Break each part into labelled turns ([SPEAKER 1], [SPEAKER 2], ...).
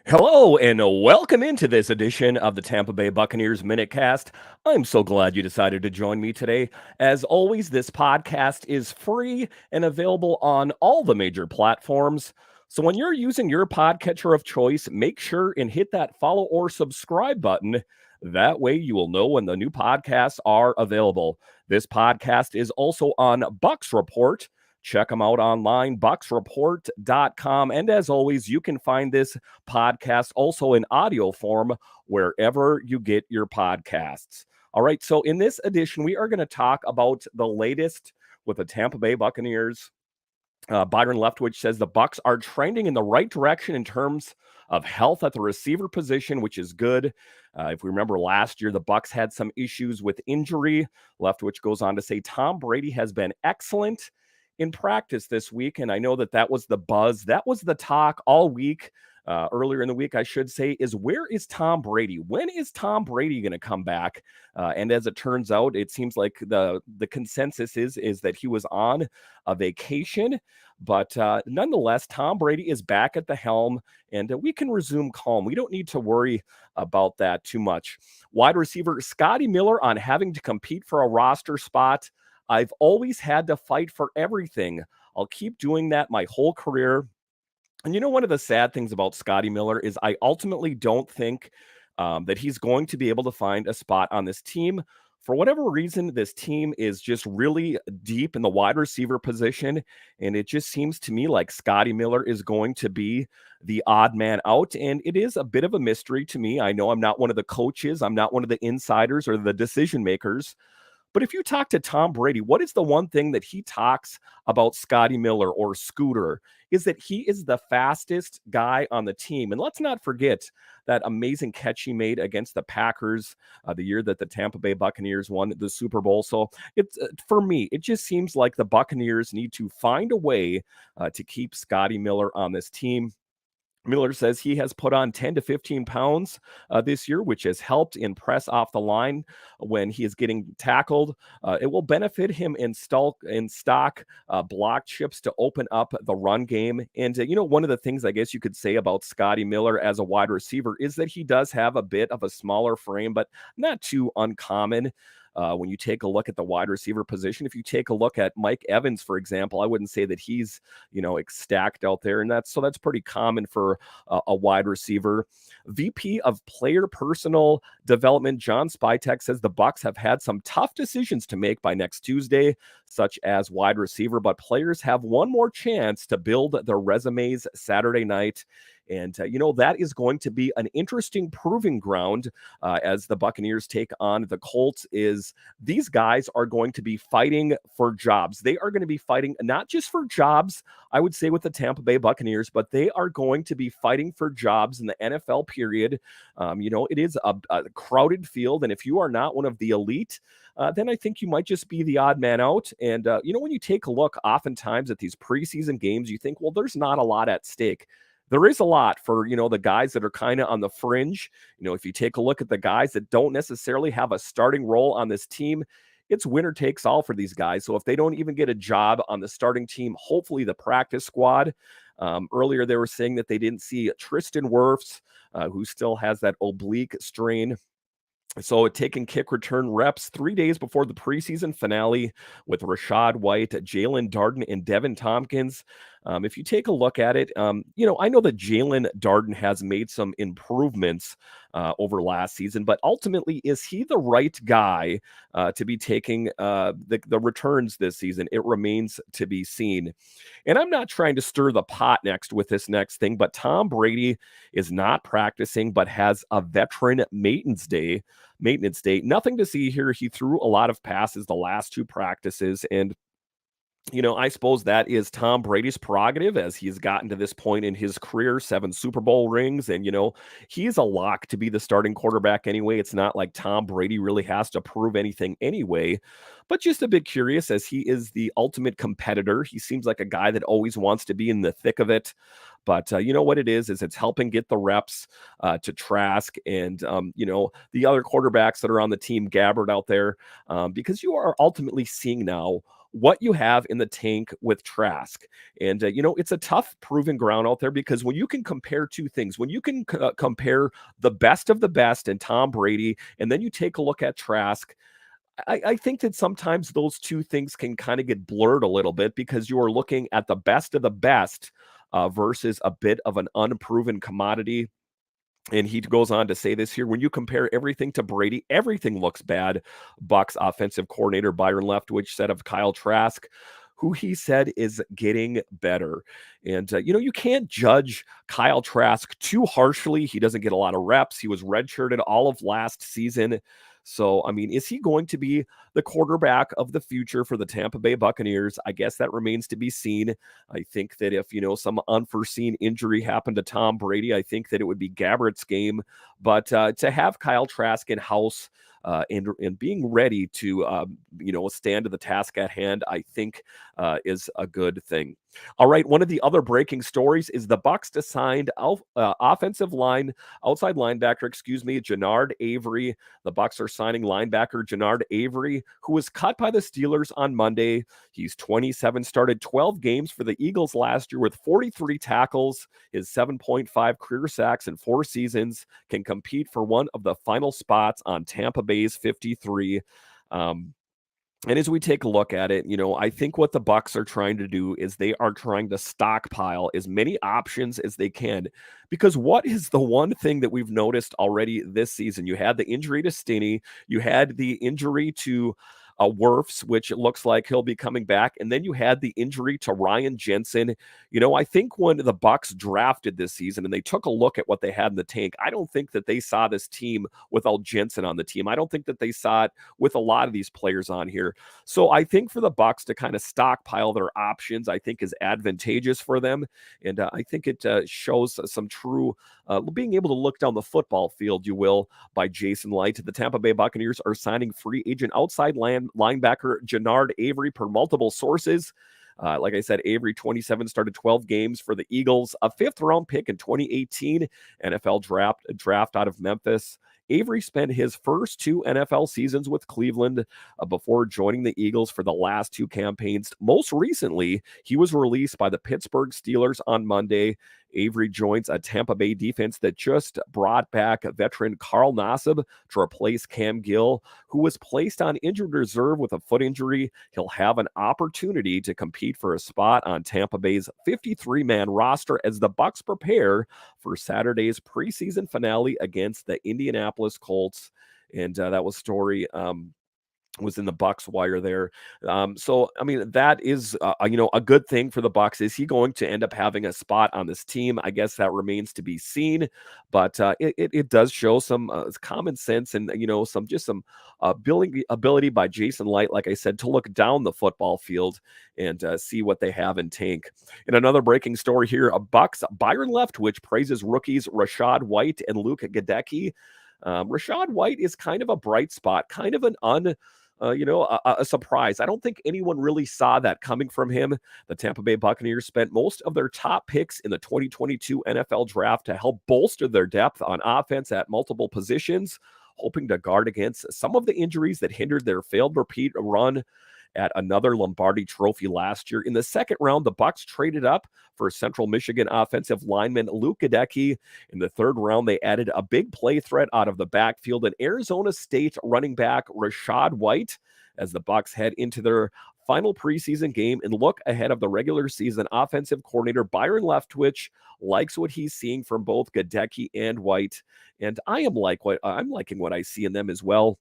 [SPEAKER 1] Hello and welcome into this edition of the Tampa Bay Buccaneers MinuteCast. I'm so glad you decided to join me today. As always, this podcast is free and available on all the major platforms. So when you're using your podcatcher of choice, make sure and hit that follow or subscribe button. That way you will know when the new podcasts are available. This podcast is also on Bucs Report. Check them out online, bucsreport.com. And as always, you can find this podcast also in audio form wherever you get your podcasts. All right, so in this edition, we are going to talk about the latest with the Tampa Bay Buccaneers. Byron Leftwich says the Bucs are trending in the right direction in terms of health at the receiver position, which is good. If we remember last year, the Bucs had some issues with injury. Leftwich goes on to say Tom Brady has been excellent in practice this week, and I know that was the buzz. That was the talk all week. Earlier in the week, I should say, is where is Tom Brady? When is Tom Brady going to come back? And as it turns out, it seems like the consensus is that he was on a vacation. But nonetheless, Tom Brady is back at the helm, and we can resume calm. We don't need to worry about that too much. Wide receiver Scotty Miller on having to compete for a roster spot. I've always had to fight for everything. I'll keep doing that my whole career. And one of the sad things about Scotty Miller is I ultimately don't think that he's going to be able to find a spot on this team. For whatever reason, this team is just really deep in the wide receiver position. And it just seems to me like Scotty Miller is going to be the odd man out. And it is a bit of a mystery to me. I know I'm not one of the coaches. I'm not one of the insiders or the decision makers. But if you talk to Tom Brady, what is the one thing that he talks about Scotty Miller or Scooter is that he is the fastest guy on the team. And let's not forget that amazing catch he made against the Packers the year that the Tampa Bay Buccaneers won the Super Bowl. So it's for me, it just seems like the Buccaneers need to find a way to keep Scotty Miller on this team. Miller says he has put on 10 to 15 pounds this year, which has helped in press off the line when he is getting tackled. It will benefit him in stock block chips to open up the run game. And, one of the things I guess you could say about Scotty Miller as a wide receiver is that he does have a bit of a smaller frame, but not too uncommon. When you take a look at the wide receiver position, if you take a look at Mike Evans, for example, I wouldn't say that he's, stacked out there. And that's pretty common for a wide receiver. VP of Player Personal Development, John Spytek, says the Bucs have had some tough decisions to make by next Tuesday, such as wide receiver, but players have one more chance to build their resumes Saturday night. And, that is going to be an interesting proving ground as the Buccaneers take on the Colts. Is these guys are going to be fighting for jobs. They are going to be fighting not just for jobs, I would say, with the Tampa Bay Buccaneers, but they are going to be fighting for jobs in the NFL period. It is a crowded field. And if you are not one of the elite, then I think you might just be the odd man out. And, when you take a look oftentimes at these preseason games, you think, well, there's not a lot at stake. There is a lot for, the guys that are kind of on the fringe. If you take a look at the guys that don't necessarily have a starting role on this team, it's winner takes all for these guys. So if they don't even get a job on the starting team, hopefully the practice squad. Earlier, they were saying that they didn't see Tristan Wirfs, who still has that oblique strain. So taking kick return reps 3 days before the preseason finale with Rachaad White, Jalen Darden, and Devin Tompkins. If you take a look at it, I know that Jalen Darden has made some improvements over last season, but ultimately, is he the right guy to be taking the returns this season? It remains to be seen. And I'm not trying to stir the pot with this next thing, but Tom Brady is not practicing, but has a veteran maintenance day. Nothing to see here. He threw a lot of passes the last two practices, and I suppose that is Tom Brady's prerogative as he's gotten to this point in his career, 7 Super Bowl rings. And, he's a lock to be the starting quarterback anyway. It's not like Tom Brady really has to prove anything anyway, but just a bit curious as he is the ultimate competitor. He seems like a guy that always wants to be in the thick of it. But what it is it's helping get the reps to Trask and, the other quarterbacks that are on the team, Gabbard out there, because you are ultimately seeing now what you have in the tank with Trask. And, it's a tough proving ground out there because when you can compare two things, when you can compare the best of the best and Tom Brady, and then you take a look at Trask, I think that sometimes those two things can kind of get blurred a little bit because you are looking at the best of the best versus a bit of an unproven commodity. And he goes on to say this here: when you compare everything to Brady, everything looks bad. Bucs offensive coordinator Byron Leftwich said of Kyle Trask, who he said is getting better. And, you can't judge Kyle Trask too harshly. He doesn't get a lot of reps. He was redshirted all of last season. So, I mean, is he going to be the quarterback of the future for the Tampa Bay Buccaneers? I guess that remains to be seen. I think that if, some unforeseen injury happened to Tom Brady, I think that it would be Gabbert's game. But to have Kyle Trask in house, and being ready to stand to the task at hand, I think is a good thing. All right, one of the other breaking stories is the Bucs assigned offensive line outside linebacker, Genard Avery. The Bucs are signing linebacker Genard Avery, who was cut by the Steelers on Monday. He's 27, started 12 games for the Eagles last year with 43 tackles, his 7.5 career sacks in 4 seasons, can compete for one of the final spots on Tampa Bay's 53. And as we take a look at it, I think what the Bucs are trying to do is they are trying to stockpile as many options as they can. Because what is the one thing that we've noticed already this season? You had the injury to Stinney, you had the injury to Wirfs, which it looks like he'll be coming back, and then you had the injury to Ryan Jensen. I think when the Bucs drafted this season and they took a look at what they had in the tank, I don't think that they saw this team without Jensen on the team. I don't think that they saw it with a lot of these players on here. So I think for the Bucs to kind of stockpile their options, I think is advantageous for them, and I think it shows some true being able to look down the football field, you will, by Jason Light. The Tampa Bay Buccaneers are signing free agent outside linebacker Genard Avery per multiple sources. Like I said, Avery, 27, started 12 games for the Eagles, a 5th-round pick in 2018 NFL draft out of Memphis. Avery spent his first 2 NFL seasons with Cleveland before joining the Eagles for the last 2 campaigns. Most recently, he was released by the Pittsburgh Steelers on Monday. Avery joins a Tampa Bay defense that just brought back veteran Carl Nassib to replace Cam Gill, who was placed on injured reserve with a foot injury. He'll have an opportunity to compete for a spot on Tampa Bay's 53-man roster as the Bucs prepare for Saturday's preseason finale against the Indianapolis Colts. And that was story was in the Bucs wire there. So, I mean, that is, a good thing for the Bucs. Is he going to end up having a spot on this team? I guess that remains to be seen, but it does show some common sense and, some ability by Jason Light, like I said, to look down the football field and see what they have in tank. In another breaking story here, Bucs Byron Leftwich praises rookies Rachaad White and Luke Gadecki. Rachaad White is kind of a bright spot, kind of an a surprise. I don't think anyone really saw that coming from him. The Tampa Bay Buccaneers spent most of their top picks in the 2022 NFL draft to help bolster their depth on offense at multiple positions, hoping to guard against some of the injuries that hindered their failed repeat run at another Lombardi Trophy last year. In the second round, the Bucs traded up for Central Michigan offensive lineman Luke Gadecki. In the third round, they added a big play threat out of the backfield and Arizona State running back Rachaad White as the Bucs head into their final preseason game and look ahead of the regular season. Offensive coordinator Byron Leftwich likes what he's seeing from both Gadecki and White, and I'm liking what I see in them as well.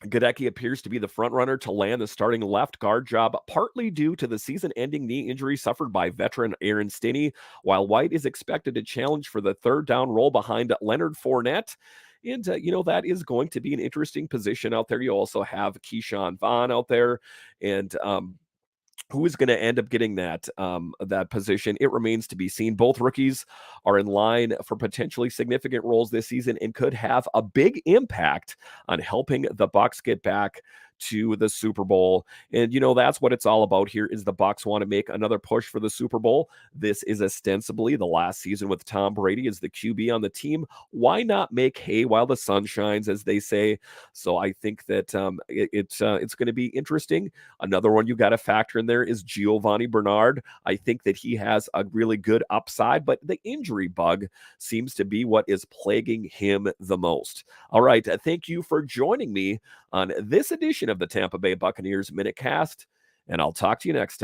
[SPEAKER 1] Gadecki appears to be the frontrunner to land the starting left guard job, partly due to the season-ending knee injury suffered by veteran Aaron Stinney, while White is expected to challenge for the third down role behind Leonard Fournette. And, that is going to be an interesting position out there. You also have Keyshawn Vaughn out there, and who is going to end up getting that position? It remains to be seen. Both rookies are in line for potentially significant roles this season and could have a big impact on helping the Bucs get back to the Super Bowl. And that's what it's all about here is the Bucs want to make another push for the Super Bowl. This is ostensibly the last season with Tom Brady as the QB on the team. Why not make hay while the sun shines, as they say? So I think that it's going to be interesting. Another one you got to factor in there is Giovanni Bernard. I think that he has a really good upside, but the injury bug seems to be what is plaguing him the most. All right. Thank you for joining me on this edition of the Tampa Bay Buccaneers MinuteCast, and I'll talk to you next time.